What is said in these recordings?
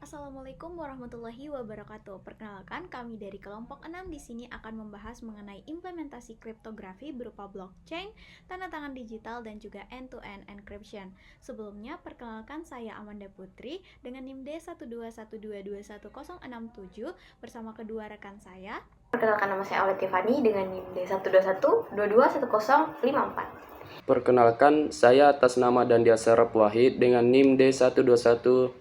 Assalamualaikum warahmatullahi wabarakatuh. Perkenalkan, kami dari kelompok 6 di sini akan membahas mengenai implementasi kriptografi berupa blockchain, tanda tangan digital, dan juga end-to-end encryption. Sebelumnya, perkenalkan saya Amanda Putri dengan NIM D121221067 bersama kedua rekan saya. Perkenalkan, nama saya Aulia Tiffany dengan NIM D121221054. Perkenalkan, saya atas nama Dandia Serap Wahid dengan NIM D1211060.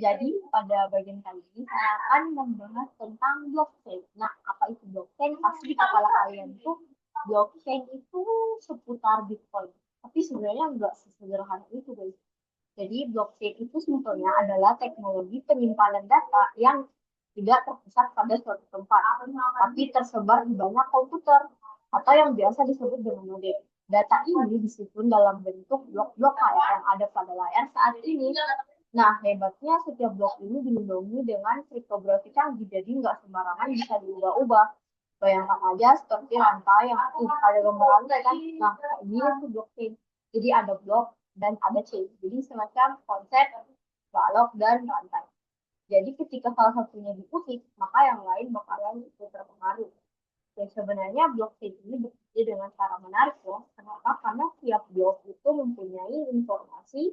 Jadi pada bagian kali ini saya akan membahas tentang blockchain. Nah, apa itu blockchain? Pasti di kepala kalian tuh blockchain itu seputar Bitcoin. Tapi sebenarnya nggak sesederhana itu, guys. Jadi blockchain itu sebetulnya adalah teknologi penyimpanan data yang tidak terpusat pada suatu tempat, tapi tersebar di banyak komputer atau yang biasa disebut dengan modem. Data ini disimpan dalam bentuk blok-blok yang ada pada layar saat ini. Nah, hebatnya setiap blok ini dilindungi dengan kriptografi canggih, jadi nggak sembarangan bisa diubah-ubah. Bayangkan aja seperti rantai yang ada gambar rantai kan. Nah, ini tuh blockchain. Jadi ada blok dan ada chain. Jadi semacam konsep balok dan rantai. Jadi ketika salah satunya diputus, maka yang lain bakalan ikut terpengaruh. Dan sebenarnya blockchain ini bekerja dengan cara menarik loh. Kenapa? Karena tiap blok itu mempunyai informasi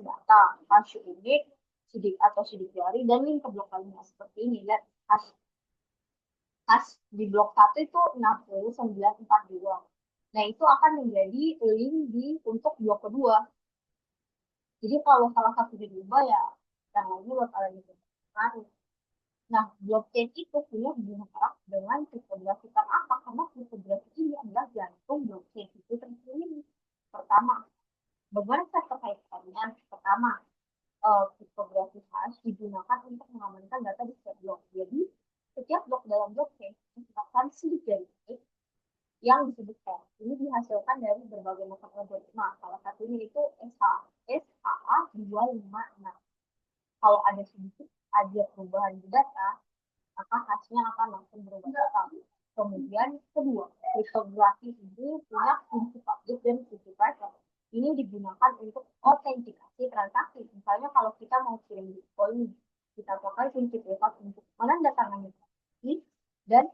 data, hash unik, sidik atau sidik jari, dan link ke blok lainnya seperti ini. Lihat hash di blok 1 itu 6942. Nah, itu akan menjadi link untuk blok kedua. Jadi kalau salah satu diubah ya yang lainnya bakalan dipengaruhi. Nah, blockchain itu punya hubungan erat dengan kriptografi. Apa? Karena kriptografi ini adalah jantung blockchain itu tersendiri. Pertama, bagaimana saya terkaitkannya? Pertama, kriptografi hash digunakan untuk mengamankan data di setiap blok. Jadi, setiap blok dalam blockchain merupakan sidik jari yang disebut hash. Ini dihasilkan dari berbagai macam algoritma. Salah satunya itu SHA-256. Kalau ada sedikit aja perubahan di data, maka hasilnya akan langsung berubah total. Kemudian kedua, kriptografi ini punya kunci publik dan kunci private. Ini digunakan untuk autentikasi transaksi. Misalnya kalau kita mau kirim Bitcoin, kita pakai kunci privat untuk menandatangani transaksi dan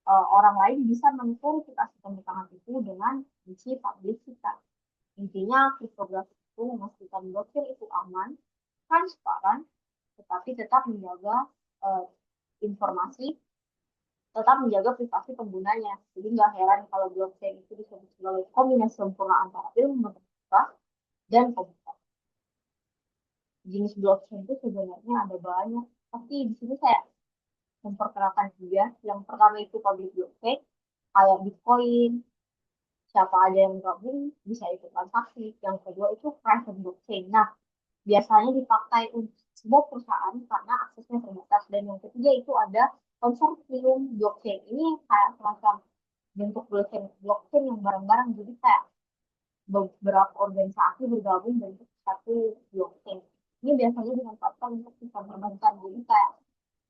orang lain bisa memverifikasi tanda tangan itu dengan kunci publik kita. Intinya kriptografi itu memastikan blockchain itu aman, transparan, tetapi tetap menjaga informasi, tetap menjaga privasi penggunanya. Jadi nggak heran kalau blockchain itu disebut sebagai kombinasi sempurna antara ilmu matematika dan komputer. Jenis blockchain itu sebenarnya ada banyak, tapi di sini saya memperkenalkan juga. Yang pertama itu public blockchain, kayak Bitcoin, siapa aja yang gabung bisa ikut transaksi. Yang kedua itu private blockchain. Nah, biasanya dipakai untuk sebuah perusahaan karena aksesnya terbatas. Dan yang ketiga itu ada konsorsium blockchain. Ini kayak semacam bentuk blockchain blockchain yang bareng-bareng. Jadi kayak beberapa organisasi bergabung bentuk satu blockchain. Ini biasanya dimanfaatkan untuk sistem perbankan. Jadi kayak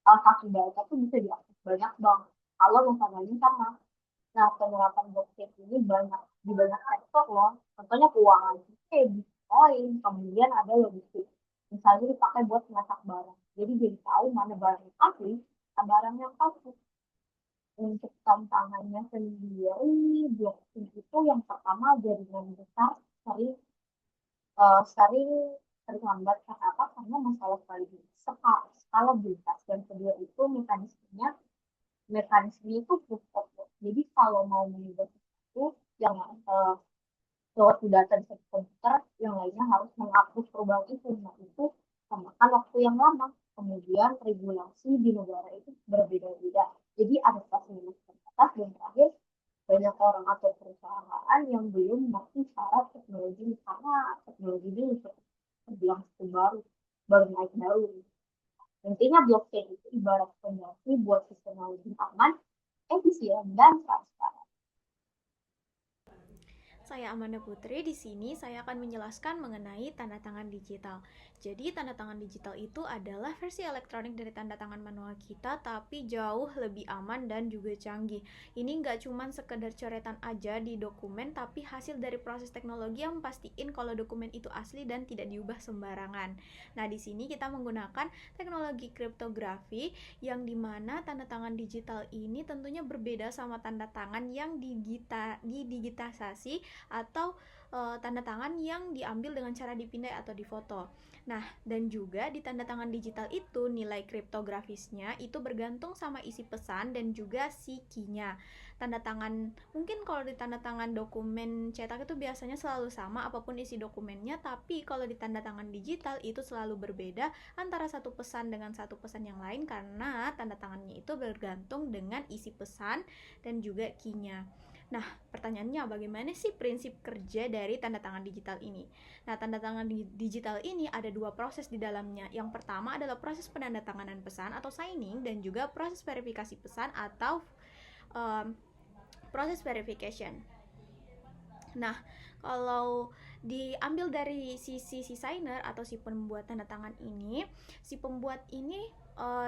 satu data itu bisa diakses banyak bank. Kalau misalnya sama. Nah, penerapan blockchain ini banyak di banyak sektor loh. Contohnya keuangan, kayak Bitcoin, kemudian ada logistik. Misalnya dipakai buat ngacak barang. Jadi tahu mana barang yang asli, mana barang yang palsu. Untuk tantangannya sendiri, blockchain itu yang pertama jaringan besar sering sering terlambat karena apa? Karena masalah skalabilitas. Dan kedua itu mekanisme itu proof of work. Jadi kalau mau mengubah sesuatu yang suatu data di satu komputer, yang lainnya harus menghapus perubahan itu. Nah, itu memakan waktu yang lama. Kemudian regulasi di negara itu berbeda-beda. Jadi adaptasi yang terbatas. Dan terakhir, banyak orang atau perusahaan yang belum mengerti cara teknologi karena teknologi ini terbilang baru, baru naik daun. Intinya blockchain itu ibarat fondasi buat sistem yang lebih aman, efisien, dan transparan. saya Amanda Putri. Di sini saya akan menjelaskan mengenai tanda tangan digital. Jadi, tanda tangan digital itu adalah versi elektronik dari tanda tangan manual kita, tapi jauh lebih aman dan juga canggih. Ini nggak cuma sekedar coretan aja di dokumen, tapi hasil dari proses teknologi yang pastiin kalau dokumen itu asli dan tidak diubah sembarangan. Nah, di sini kita menggunakan teknologi kriptografi yang dimana tanda tangan digital ini tentunya berbeda sama tanda tangan yang didigitalisasi atau tanda tangan yang diambil dengan cara dipindai atau difoto. Nah, dan juga di tanda tangan digital itu nilai kriptografisnya itu bergantung sama isi pesan dan juga si key-nya. Tanda tangan, mungkin kalau di tanda tangan dokumen cetak itu biasanya selalu sama apapun isi dokumennya, tapi kalau di tanda tangan digital itu selalu berbeda antara satu pesan dengan satu pesan yang lain karena tanda tangannya itu bergantung dengan isi pesan dan juga key-nya. Nah, pertanyaannya bagaimana sih prinsip kerja dari tanda tangan digital ini? Nah, tanda tangan digital ini ada dua proses di dalamnya. Yang pertama adalah proses penandatanganan pesan atau signing dan juga proses verifikasi pesan atau proses verification. Nah, kalau diambil dari si signer atau si pembuat tanda tangan ini, si pembuat ini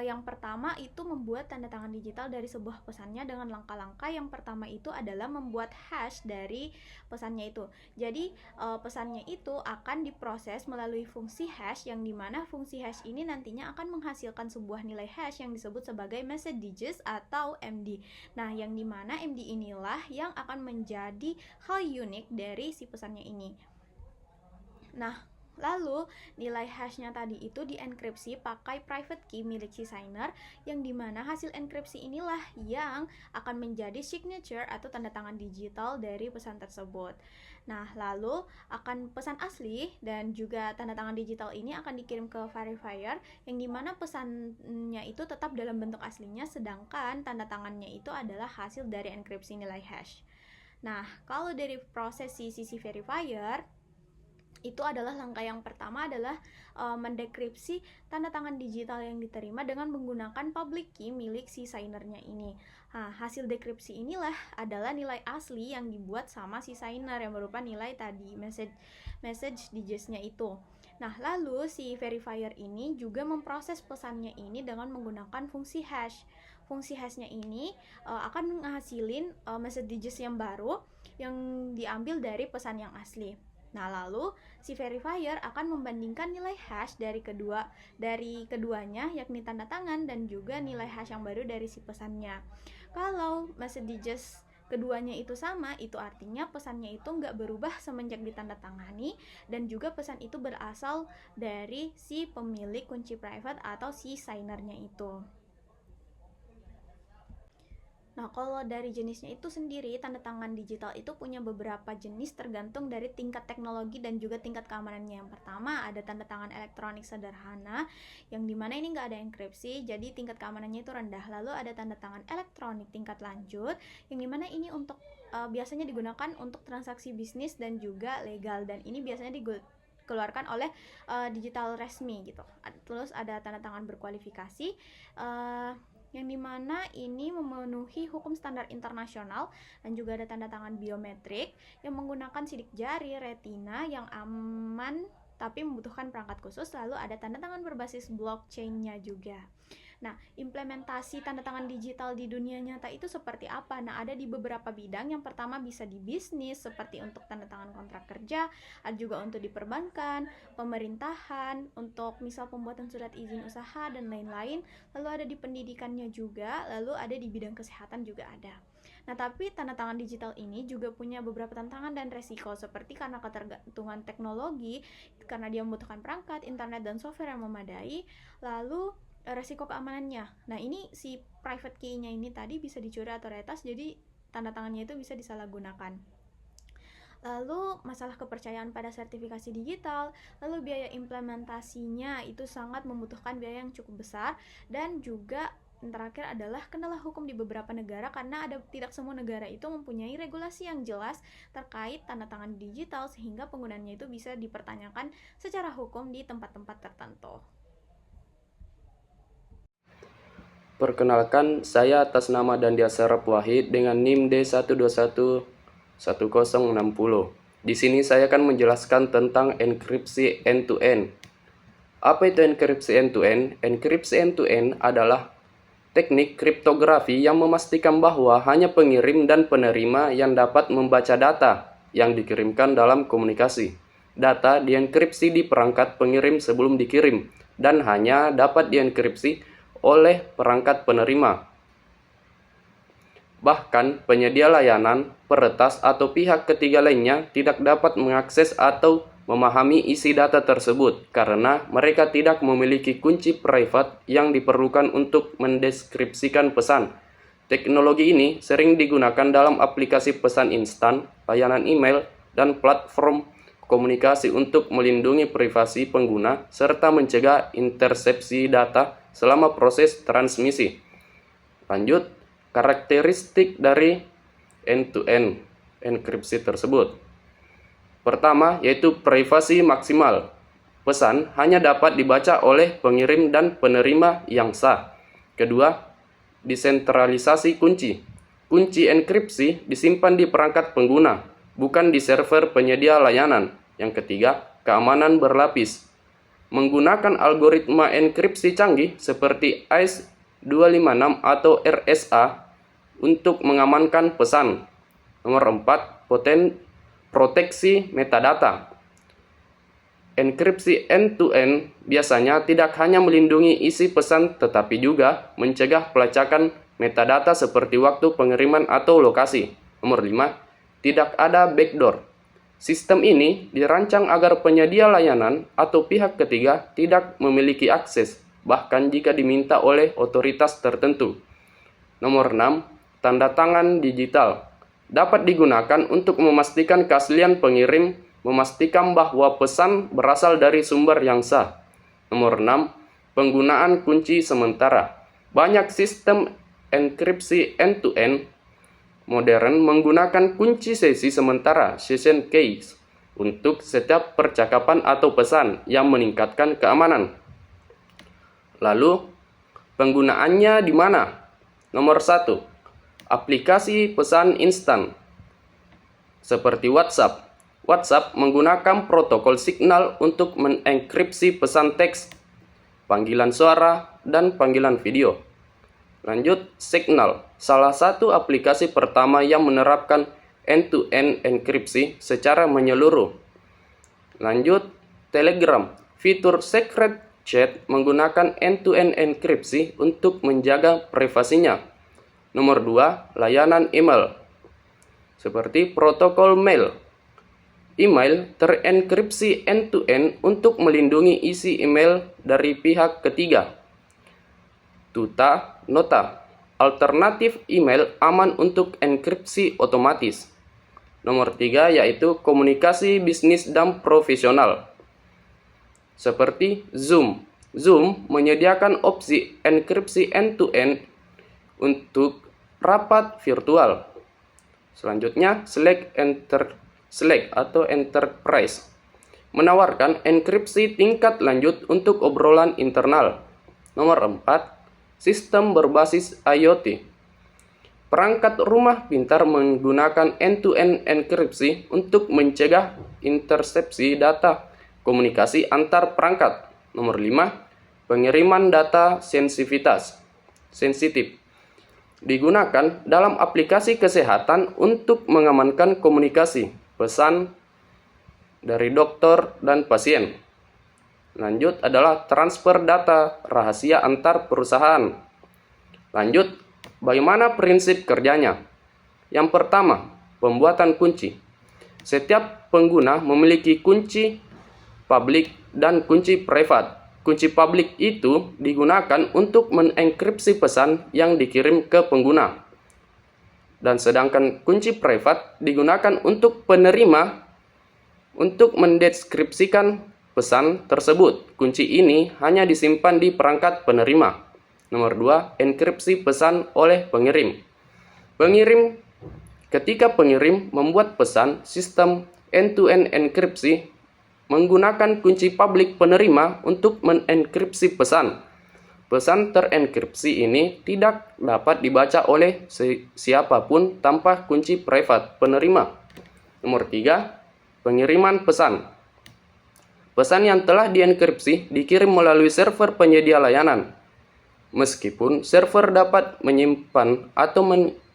yang pertama itu membuat tanda tangan digital dari sebuah pesannya dengan langkah-langkah. Yang pertama itu adalah membuat hash dari pesannya itu. Jadi pesannya itu akan diproses melalui fungsi hash, yang dimana fungsi hash ini nantinya akan menghasilkan sebuah nilai hash yang disebut sebagai message digits atau MD. Nah, yang dimana MD inilah yang akan menjadi hal unik dari si pesannya ini. Nah, lalu nilai hashnya tadi itu dienkripsi pakai private key milik si signer, yang dimana hasil enkripsi inilah yang akan menjadi signature atau tanda tangan digital dari pesan tersebut. Nah, lalu akan pesan asli dan juga tanda tangan digital ini akan dikirim ke verifier, yang dimana pesannya itu tetap dalam bentuk aslinya, sedangkan tanda tangannya itu adalah hasil dari enkripsi nilai hash. Nah, kalau dari proses si verifier, itu adalah langkah yang pertama adalah mendekripsi tanda tangan digital yang diterima dengan menggunakan public key milik si signernya ini. Nah, hasil dekripsi inilah adalah nilai asli yang dibuat sama si signer yang berupa nilai tadi message digitsnya itu. Nah, lalu si verifier ini juga memproses pesannya ini dengan menggunakan fungsi hash. Fungsi hashnya ini akan menghasilin message digits yang baru yang diambil dari pesan yang asli. Nah, lalu si verifier akan membandingkan nilai hash dari keduanya, yakni tanda tangan dan juga nilai hash yang baru dari si pesannya. Kalau message digits keduanya itu sama, itu artinya pesannya itu nggak berubah semenjak ditandatangani, dan juga pesan itu berasal dari si pemilik kunci private atau si signernya itu. Nah, kalau dari jenisnya itu sendiri, tanda tangan digital itu punya beberapa jenis tergantung dari tingkat teknologi dan juga tingkat keamanannya. Yang pertama, ada tanda tangan elektronik sederhana, yang dimana ini nggak ada enkripsi, jadi tingkat keamanannya itu rendah. Lalu ada tanda tangan elektronik tingkat lanjut, yang dimana ini untuk biasanya digunakan untuk transaksi bisnis dan juga legal, dan ini biasanya dikeluarkan oleh digital resmi gitu. Terus ada tanda tangan berkualifikasi, yang dimana ini memenuhi hukum standar internasional, dan juga ada tanda tangan biometrik yang menggunakan sidik jari retina yang aman tapi membutuhkan perangkat khusus. Lalu ada tanda tangan berbasis blockchain-nya juga. Nah, implementasi tanda tangan digital di dunia nyata itu seperti apa? Nah, ada di beberapa bidang. Yang pertama bisa di bisnis, seperti untuk tanda tangan kontrak kerja, ada juga untuk di perbankan, pemerintahan, untuk misal pembuatan surat izin usaha, dan lain-lain. Lalu ada di pendidikannya juga, lalu ada di bidang kesehatan juga ada. Nah, tapi tanda tangan digital ini juga punya beberapa tantangan dan resiko, seperti karena ketergantungan teknologi, karena dia membutuhkan perangkat, internet, dan software yang memadai. Lalu resiko keamanannya. Nah, ini si private key-nya ini tadi bisa dicuri atau retas, jadi tanda tangannya itu bisa disalahgunakan. Lalu masalah kepercayaan pada sertifikasi digital, lalu biaya implementasinya itu sangat membutuhkan biaya yang cukup besar, dan juga yang terakhir adalah kendala hukum di beberapa negara, karena tidak semua negara itu mempunyai regulasi yang jelas terkait tanda tangan digital, sehingga penggunaannya itu bisa dipertanyakan secara hukum di tempat-tempat tertentu. Perkenalkan, saya atas nama Dandia Serap Wahid dengan NIM D121 1060. Di sini saya akan menjelaskan tentang enkripsi end-to-end. Apa itu enkripsi end-to-end? Enkripsi end-to-end adalah teknik kriptografi yang memastikan bahwa hanya pengirim dan penerima yang dapat membaca data yang dikirimkan dalam komunikasi. Data dienkripsi di perangkat pengirim sebelum dikirim dan hanya dapat dienkripsi oleh perangkat penerima. Bahkan penyedia layanan, peretas atau pihak ketiga lainnya tidak dapat mengakses atau memahami isi data tersebut karena mereka tidak memiliki kunci private yang diperlukan untuk mendeskripsikan pesan. Teknologi ini sering digunakan dalam aplikasi pesan instan, layanan email, dan platform komunikasi untuk melindungi privasi pengguna serta mencegah intersepsi data selama proses transmisi. Lanjut, karakteristik dari end-to-end enkripsi tersebut. Pertama, yaitu privasi maksimal. Pesan hanya dapat dibaca oleh pengirim dan penerima yang sah. Kedua, desentralisasi kunci. Kunci enkripsi disimpan di perangkat pengguna, bukan di server penyedia layanan. Yang ketiga, keamanan berlapis. Menggunakan algoritma enkripsi canggih seperti AES-256 atau RSA untuk mengamankan pesan. Nomor 4, proteksi metadata. Enkripsi end-to-end biasanya tidak hanya melindungi isi pesan tetapi juga mencegah pelacakan metadata seperti waktu pengiriman atau lokasi. Nomor 5, tidak ada backdoor. Sistem ini dirancang agar penyedia layanan atau pihak ketiga tidak memiliki akses, bahkan jika diminta oleh otoritas tertentu. Nomor 6, tanda tangan digital. Dapat digunakan untuk memastikan keaslian pengirim, memastikan bahwa pesan berasal dari sumber yang sah. Nomor 6, penggunaan kunci sementara. Banyak sistem enkripsi end-to-end modern menggunakan kunci sesi sementara (session keys) untuk setiap percakapan atau pesan yang meningkatkan keamanan. Lalu, penggunaannya di mana? Nomor 1, aplikasi pesan instan seperti WhatsApp. WhatsApp menggunakan protokol Signal untuk mengenkripsi pesan teks, panggilan suara, dan panggilan video. Lanjut, Signal, salah satu aplikasi pertama yang menerapkan end-to-end enkripsi secara menyeluruh. Lanjut, Telegram, fitur secret chat menggunakan end-to-end enkripsi untuk menjaga privasinya. Nomor 2, layanan email, seperti protokol mail. Email terenkripsi end-to-end untuk melindungi isi email dari pihak ketiga. Tuta Nota, alternatif email aman untuk enkripsi otomatis. Nomor 3 yaitu komunikasi bisnis dan profesional, seperti Zoom. Zoom menyediakan opsi enkripsi end-to-end untuk rapat virtual. Selanjutnya, Slack atau Enterprise menawarkan enkripsi tingkat lanjut untuk obrolan internal. Nomor 4, sistem berbasis IoT. Perangkat rumah pintar menggunakan end-to-end enkripsi untuk mencegah intersepsi data komunikasi antar perangkat. Nomor 5, pengiriman data sensitif. Digunakan dalam aplikasi kesehatan untuk mengamankan komunikasi pesan dari dokter dan pasien. Lanjut adalah transfer data rahasia antar perusahaan. Lanjut, bagaimana prinsip kerjanya? Yang pertama, pembuatan kunci. Setiap pengguna memiliki kunci publik dan kunci private. Kunci publik itu digunakan untuk mengenkripsi pesan yang dikirim ke pengguna. Dan sedangkan kunci private digunakan untuk penerima untuk mendeskripsikan pesan tersebut. Kunci ini hanya disimpan di perangkat penerima. Nomor 2, enkripsi pesan oleh pengirim. Ketika pengirim membuat pesan, sistem end-to-end enkripsi menggunakan kunci publik penerima untuk mengenkripsi pesan. Pesan terenkripsi ini tidak dapat dibaca oleh siapapun tanpa kunci private penerima. Nomor 3, pengiriman pesan. Pesan yang telah dienkripsi dikirim melalui server penyedia layanan. Meskipun server dapat menyimpan atau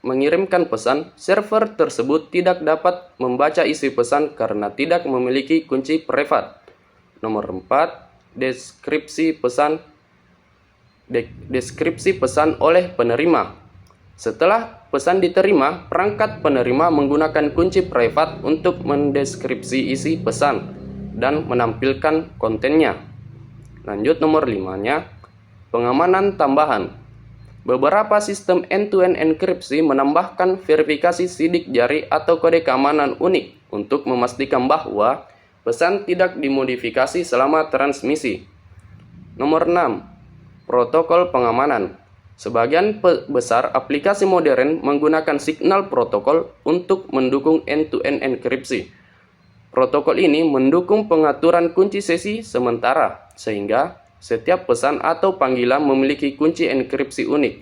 mengirimkan pesan, server tersebut tidak dapat membaca isi pesan karena tidak memiliki kunci privat. Nomor 4, deskripsi pesan oleh penerima. Setelah pesan diterima, perangkat penerima menggunakan kunci privat untuk mendeskripsi isi pesan dan menampilkan kontennya. Lanjut nomor 5-nya, pengamanan tambahan. Beberapa sistem end-to-end enkripsi menambahkan verifikasi sidik jari atau kode keamanan unik untuk memastikan bahwa pesan tidak dimodifikasi selama transmisi. Nomor 6, protokol pengamanan. Sebagian besar aplikasi modern menggunakan signal protokol untuk mendukung end-to-end enkripsi. Protokol ini mendukung pengaturan kunci sesi sementara, sehingga setiap pesan atau panggilan memiliki kunci enkripsi unik.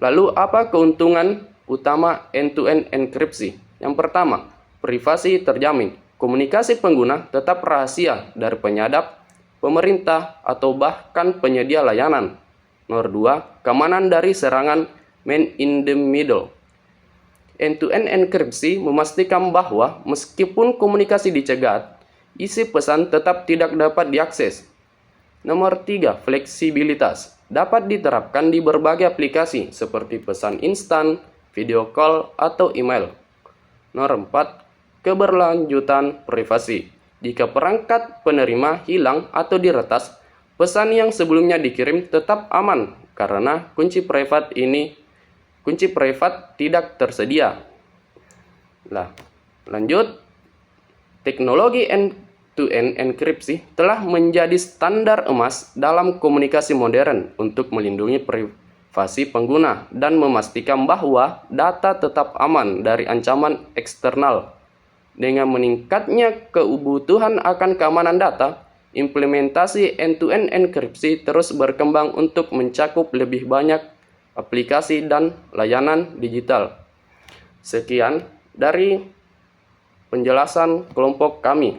Lalu apa keuntungan utama end-to-end enkripsi? Yang pertama, privasi terjamin. Komunikasi pengguna tetap rahasia dari penyadap, pemerintah, atau bahkan penyedia layanan. Nomor 2, keamanan dari serangan man in the middle. End-to-end enkripsi memastikan bahwa meskipun komunikasi dicegat, isi pesan tetap tidak dapat diakses. Nomor 3, fleksibilitas. Dapat diterapkan di berbagai aplikasi seperti pesan instan, video call, atau email. Nomor 4, keberlanjutan privasi. Jika perangkat penerima hilang atau diretas, pesan yang sebelumnya dikirim tetap aman karena kunci privat tidak tersedia. Lanjut, teknologi end-to-end enkripsi telah menjadi standar emas dalam komunikasi modern untuk melindungi privasi pengguna dan memastikan bahwa data tetap aman dari ancaman eksternal. Dengan meningkatnya kebutuhan akan keamanan data, implementasi end-to-end enkripsi terus berkembang untuk mencakup lebih banyak aplikasi dan layanan digital. Sekian dari penjelasan kelompok kami.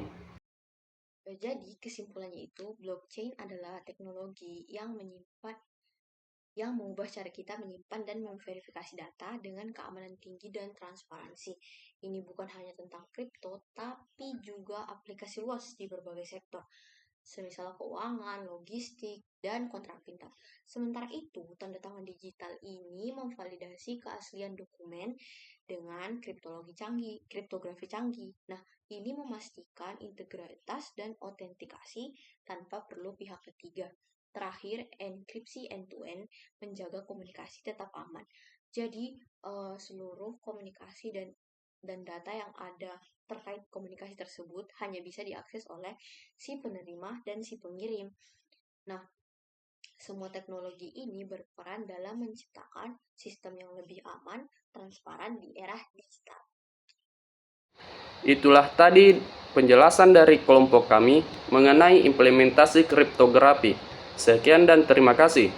Jadi kesimpulannya itu, blockchain adalah teknologi yang mengubah cara kita menyimpan dan memverifikasi data dengan keamanan tinggi dan transparansi. Ini bukan hanya tentang kripto, tapi juga aplikasi luas di berbagai sektor, semisal keuangan, logistik, dan kontrak pintar. Sementara itu, tanda tangan digital ini memvalidasi keaslian dokumen dengan kriptografi canggih. Nah, ini memastikan integritas dan autentikasi tanpa perlu pihak ketiga. Terakhir, enkripsi end-to-end menjaga komunikasi tetap aman. Jadi, seluruh komunikasi dan data yang ada terkait komunikasi tersebut hanya bisa diakses oleh si penerima dan si pengirim. Nah, semua teknologi ini berperan dalam menciptakan sistem yang lebih aman, transparan di era digital. Itulah tadi penjelasan dari kelompok kami mengenai implementasi kriptografi. Sekian dan terima kasih.